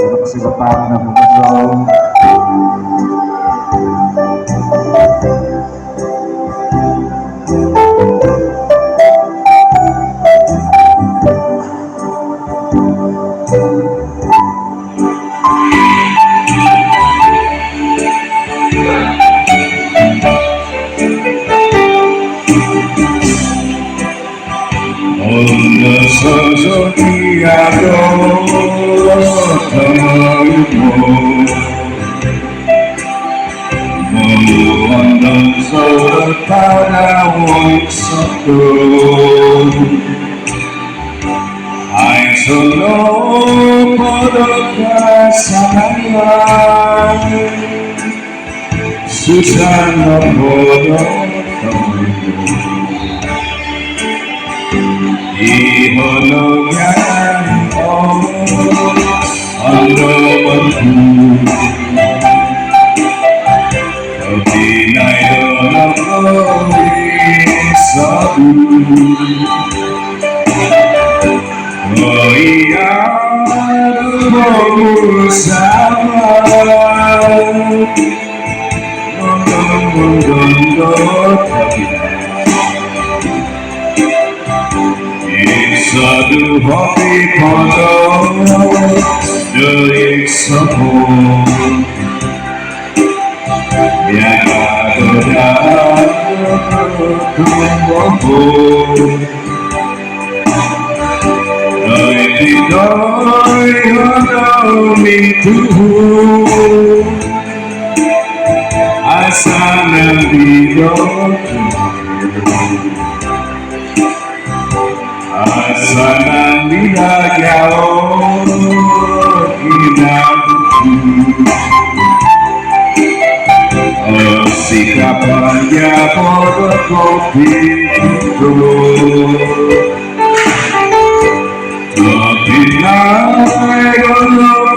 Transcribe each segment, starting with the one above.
Kesibukan na bumagaw. Onda sosokiyado tamayumo Onda sotanawang sato Ay solo podokasanayan Susana podokasanayan Ihologan Andamanku Kabinayan ako Isabu Iyan mo sama Mundo Sadu hopi pada delik sapo Biar tumbuh Doi doi hadau mituhu Asana bidok Asana nilagao inaku Sikapannya pada kopi itu Tapi naik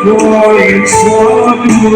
kalau insanu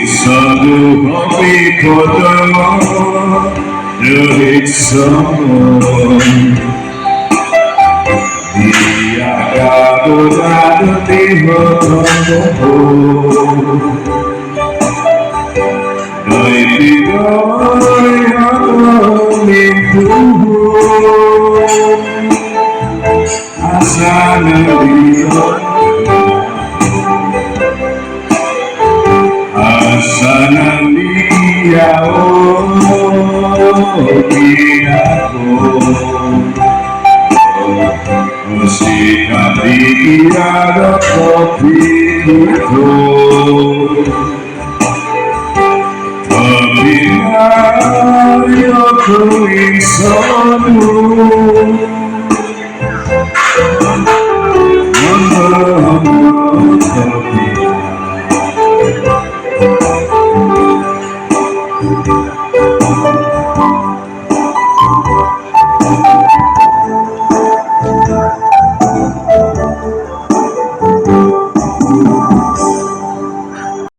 Sadu hobi pada delik sapo Dia gado di hotomo Doi doi hadau mituhu Asana bidok Asana liyao kinako Sikap tiada kopi itu Tapi ayo ku insanu